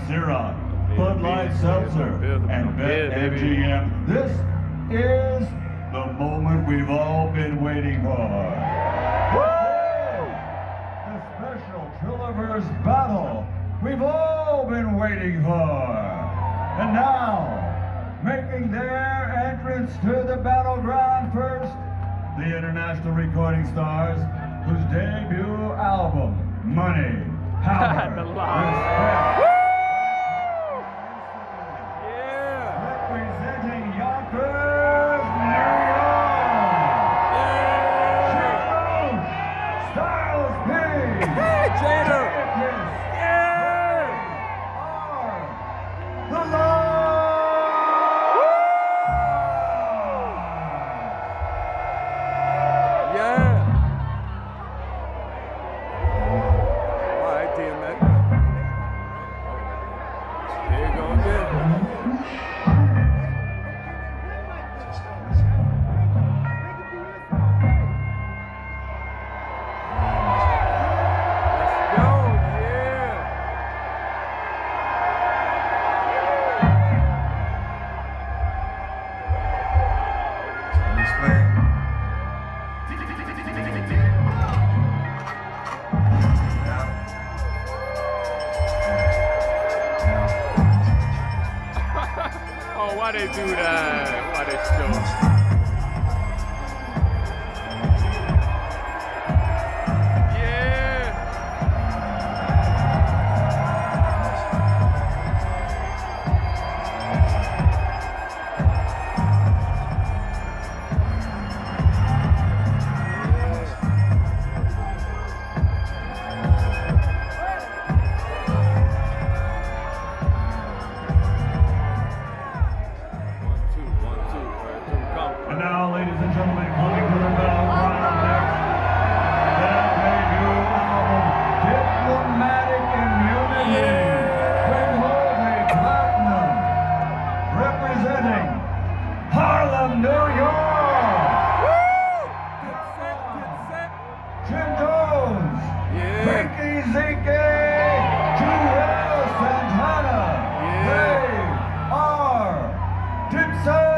Ciroc, Bud Light Seltzer, and BetMGM. This is the moment we've all been waiting for. The special Trilliverse battle we've all been waiting for. And now, making their entrance to the battleground first, the international recording stars whose debut album, Money, Power, Respect. Representing Yonkers, New York. Styles P. Jada. The Lord. Oh, why they do that? Why they still? And now, ladies and gentlemen, coming to the battleground next, their debut album, Diplomatic Immunity, will hold a platinum, representing Harlem, New York. Jim Jones, Ricky Zeke, Joel Santana, they are Dipset.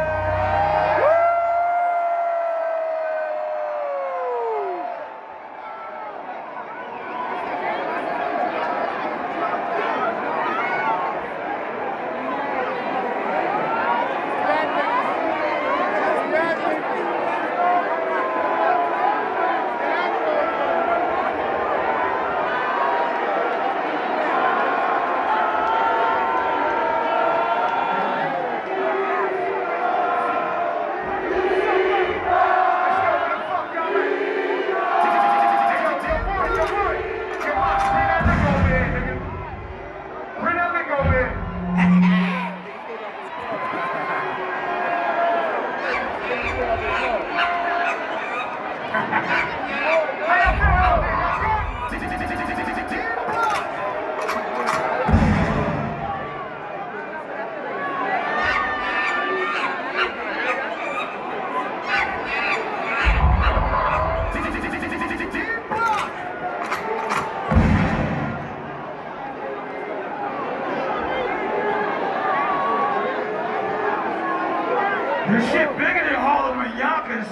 This shit bigger than Harlem and Yonkers.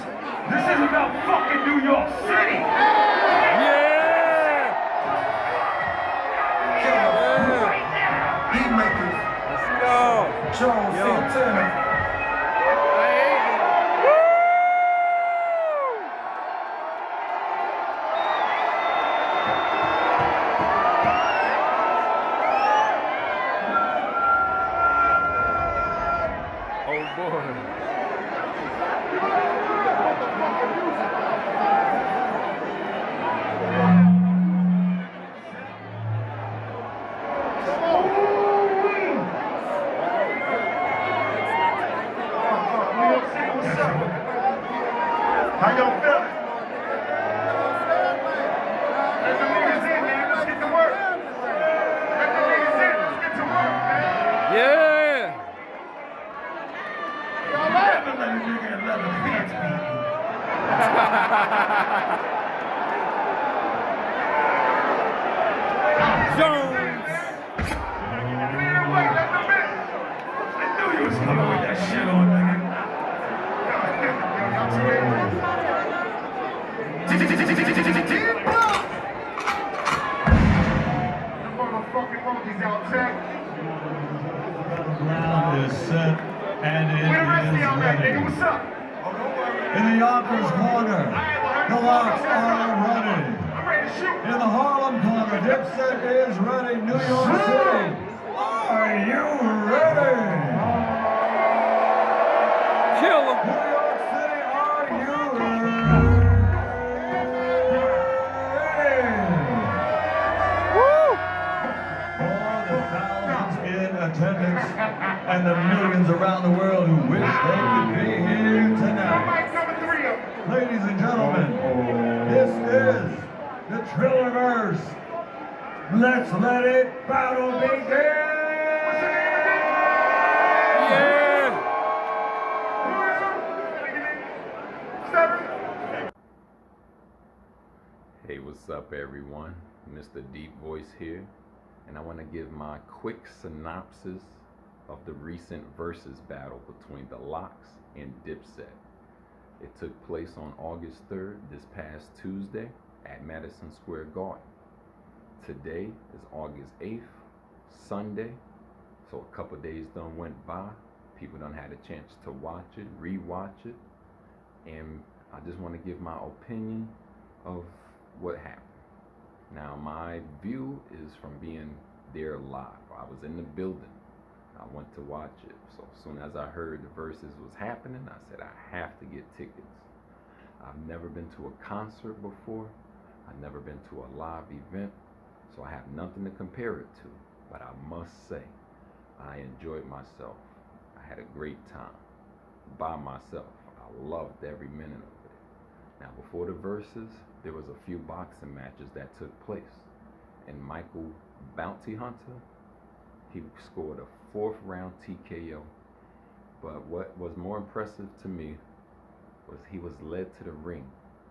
This is about fucking New York City. Beat makers. Let's go. Jones, Santana. Oh boy. How y'all feeling? Let the niggas in, man. Let's get to work. Let the niggas in. Let's get to work, man. Yeah. Y'all never let a nigga in leather pants beat you. Jones. Motherfucking monkeys out, check. Ground is set and it Where the rest of is y'all at, ready. nigga? What's up? In the Yonkers corner, the locks are ready. I'm ready to shoot. In the Harlem corner, Dipset is ready. New York City, are you ready? Kill him. New York City, are you ready? Woo! For the thousands in attendance and the millions around the world who wish they could be here tonight. Mike number 3 up. Ladies and gentlemen, this is the Trillerverse. Let's let it battle begin! Yeah. Hey, what's up, everyone? Mr. Deep Voice here, and I want to give my quick synopsis of the recent Verzuz battle between the Locks and Dipset. It took place on August 3rd, this past Tuesday, at Madison Square Garden. Today is August 8th, Sunday, so a couple days done went by. People done had a chance to watch it, re-watch it, and I just want to give my opinion of what happened. Now, my view is from being there live. I was in the building. I went to watch it. So as soon as I heard the Verzuz was happening, I said I have to get tickets. I've never been to a concert before. I've never been to a live event, so I have nothing to compare it to. But I must say, I enjoyed myself. I had a great time by myself. I loved every minute of it. Now, before the Verzuz, there was a few boxing matches that took place, and Michael Bounty Hunter, he scored a 4th round TKO. But what was more impressive to me was he was led to the ring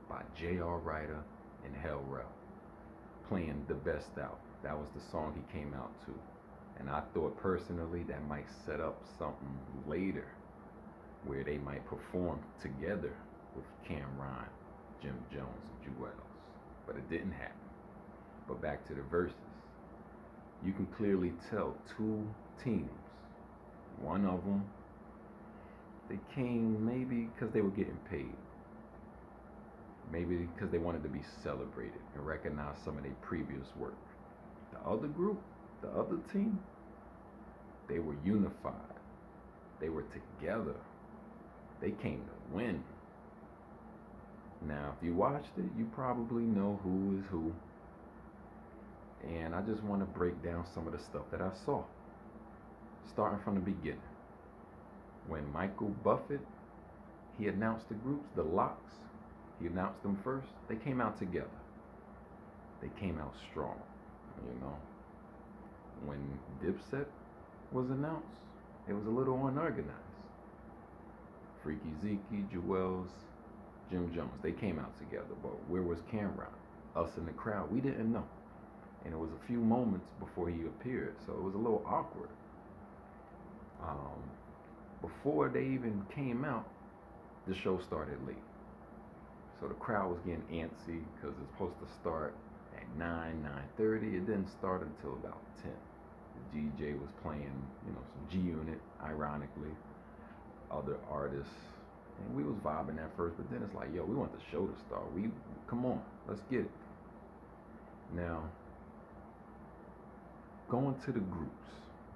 by J.R. Ryder and Hell Rell, playing The Best Out. That was the song he came out to. And I thought personally that might set up something later where they might perform together with Cameron, Jim Jones, and Jewels. But it didn't happen. But back to the Verzuz. You can clearly tell two teams. One of them, they came maybe because they were getting paid. Maybe because they wanted to be celebrated and recognize some of their previous work. The other group, the other team, they were unified. They were together. They came to win. Now, if you watched it, you probably know who is who. And I just want to break down some of the stuff that I saw. Starting from the beginning. When Michael Buffett, he announced the groups, the Locks, he announced them first. They came out together. They came out strong, you know. When Dipset was announced, it was a little unorganized. Freaky Zeke, Jewels, Jim Jones, they came out together. But where was Cameron? Us in the crowd, we didn't know. And it was a few moments before he appeared, so it was a little awkward. Before they even came out, the show started late. So the crowd was getting antsy because it's supposed to start at 9:30. It didn't start until about 10. The DJ was playing, you know, some G-Unit, ironically, other artists. And we was vibing at first, but then it's like, yo, we want the show to start. Come on, let's get it. Now, going to the groups,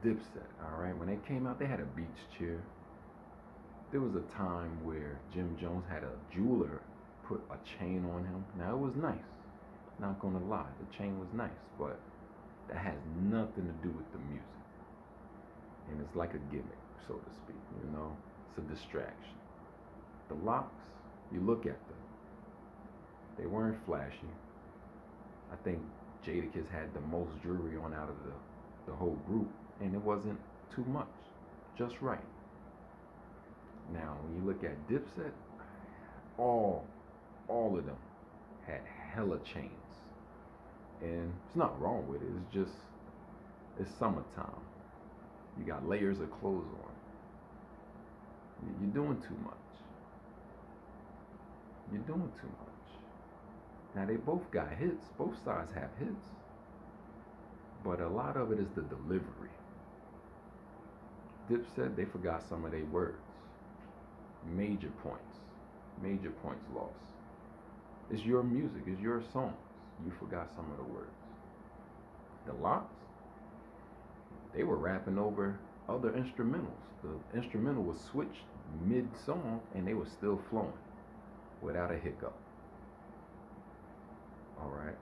Dipset, all right, when they came out, they had a beach chair. There was a time where Jim Jones had a jeweler put a chain on him. Now, it was nice, not gonna lie, the chain was nice, but that has nothing to do with the music. And it's like a gimmick, so to speak, you know, it's a distraction. The Locks, you look at them, they weren't flashy. I think Jadakiss had the most jewelry on out of the whole group, and it wasn't too much, just right. Now, when you look at Dipset, all of them had hella chains, and it's not wrong with it. It's just, it's summertime. You got layers of clothes on. You're doing too much. You're doing too much. Now they both got hits. Both sides have hits. But a lot of it is the delivery. Dipset, they forgot some of their words. Major points. Major points lost. It's your music. It's your songs. You forgot some of the words. The Lox, they were rapping over other instrumentals. The instrumental was switched mid-song and they were still flowing without a hiccup. Alright.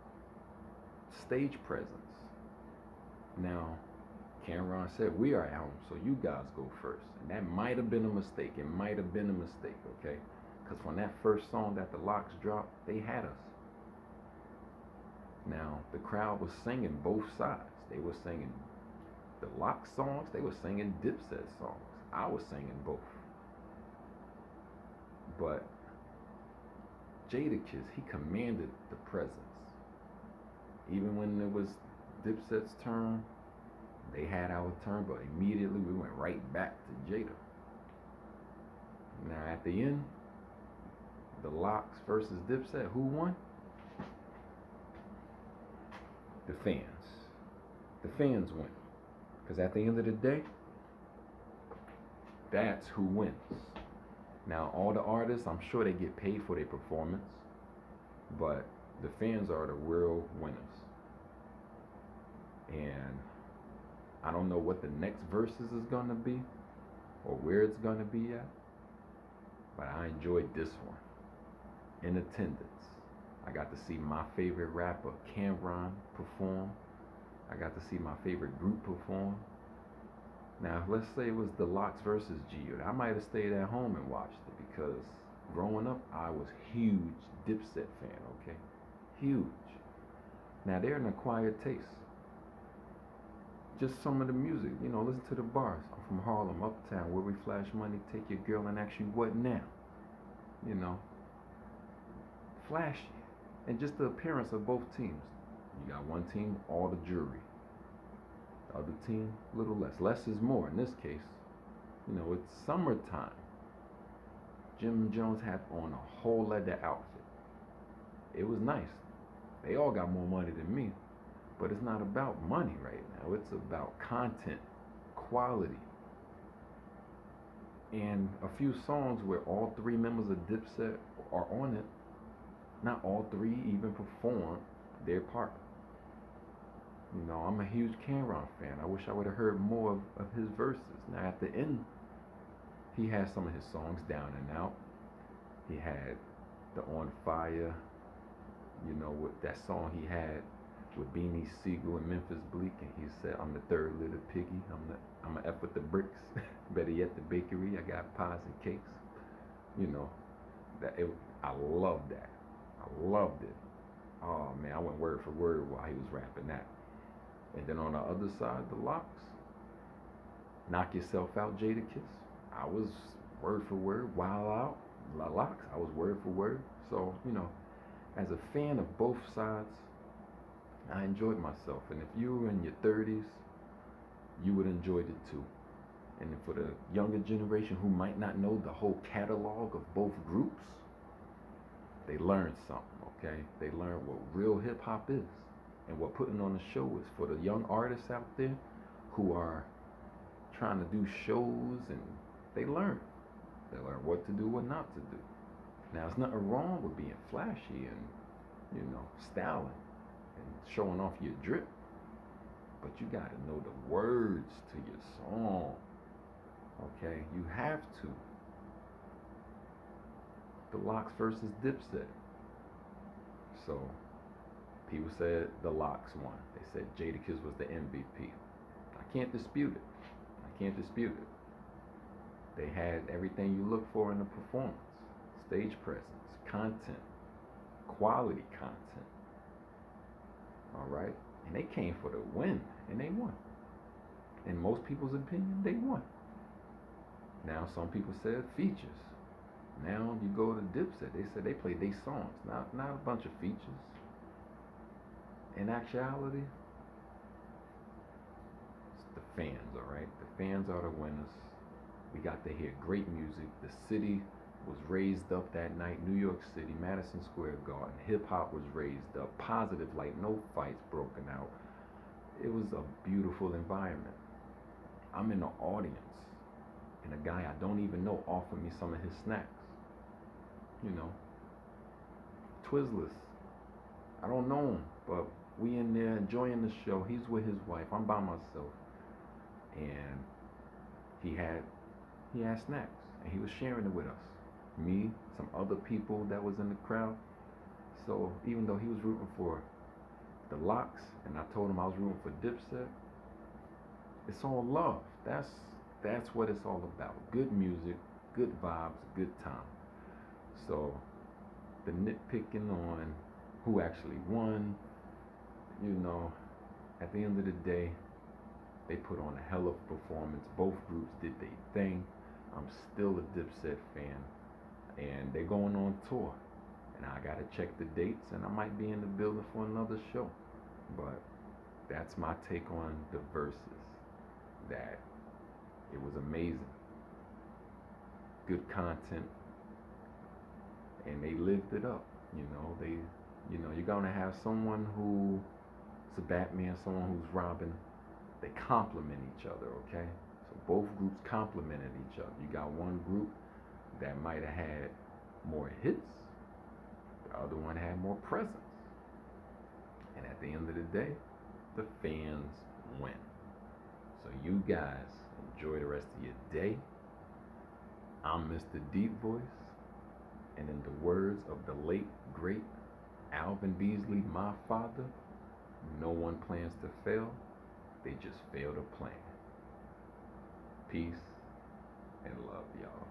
Stage presence. Now, Cameron said, we are album, so you guys go first. And that might have been a mistake. It might have been a mistake, okay? Because when that first song that the Lox dropped, they had us. Now, the crowd was singing both sides. They were singing the Lox songs, they were singing Dipset songs. I was singing both. But Jadakiss, he commanded the presence. Even when it was Dipset's turn, they had our turn, but immediately we went right back to Jada. Now at the end, the Lox versus Dipset, who won? The fans. The fans win. Because at the end of the day, that's who wins. Now all the artists, I'm sure they get paid for their performance, but the fans are the real winners. And I don't know what the next Verzuz is gonna be or where it's gonna be at, but I enjoyed this one. In attendance, I got to see my favorite rapper Cameron perform. I got to see my favorite group perform. Now, let's say it was the Lox versus Gio. I might have stayed at home and watched it because growing up, I was huge Dipset fan, okay? Huge. Now, they're an acquired taste. Just some of the music, you know, listen to the bars. I'm from Harlem, Uptown, where we flash money, take your girl and ask you what now? You know, flashy. And just the appearance of both teams. You got one team, all the jewelry. The other team, a little less. Less is more in this case. You know, it's summertime. Jim Jones had on a whole leather outfit. It was nice. They all got more money than me. But it's not about money right now. It's about content, quality. And a few songs where all three members of Dipset are on it. Not all three even perform their part. You know, I'm a huge Cameron fan. I wish I would have heard more of his verses. Now at the end, he had some of his songs down and out. He had the On Fire, you know, with that song he had with Beanie Siegel and Memphis Bleak, and he said, I'm the third little piggy. I'm a F with the bricks. Better yet, the bakery. I got pies and cakes. You know, I loved that. I loved it. Oh man, I went word for word while he was rapping that. And then on the other side, the Lox, Knock Yourself Out, Jadakiss. I was word for word, Wild Out, Lox. I was word for word. So, you know, as a fan of both sides, I enjoyed myself. And if you were in your 30s, you would enjoy it too. And for the younger generation who might not know the whole catalog of both groups, they learned something, okay? They learned what real hip hop is and what putting on a show is for the young artists out there who are trying to do shows, and they learn. They learn what to do, what not to do. Now, there's nothing wrong with being flashy and, you know, styling and showing off your drip, but you got to know the words to your song, okay? You have to. The Lox versus Dipset. So, people said the Lox won. They said Jadakiss was the MVP. I can't dispute it. I can't dispute it. They had everything you look for in a performance. Stage presence, content, quality content. Alright? And they came for the win, and they won. In most people's opinion, they won. Now, some people said features. Now you go to Dipset, they said they played their songs, not a bunch of features. In actuality, it's the fans, alright? The fans are the winners. We got to hear great music. The city was raised up that night. New York City, Madison Square Garden. Hip hop was raised up. Positive, like no fights broken out. It was a beautiful environment. I'm in the audience, and a guy I don't even know offered me some of his snacks. You know, Twizzlers. I don't know him, but we in there enjoying the show. He's with his wife. I'm by myself, and he had snacks, and he was sharing it with us. Me, some other people that was in the crowd. So even though he was rooting for the Locks, and I told him I was rooting for Dipset, it's all love. That's what it's all about. Good music, good vibes, good time. So the nitpicking on who actually won, you know, at the end of the day, they put on a hell of a performance. Both groups did their thing. I'm still a Dipset fan, and they're going on tour. And I gotta check the dates, and I might be in the building for another show. But that's my take on the Verzuz. That it was amazing, good content, and they lived it up. You're gonna have someone who's a Batman, someone who's Robin. They complement each other, okay? So both groups complemented each other. You got one group that might have had more hits, the other one had more presence. And at the end of the day, the fans win. So you guys enjoy the rest of your day. I'm Mr. Deep Voice, and in the words of the late, great Alvin Beasley, my father, no one plans to fail, they just fail to plan. Peace and love, y'all.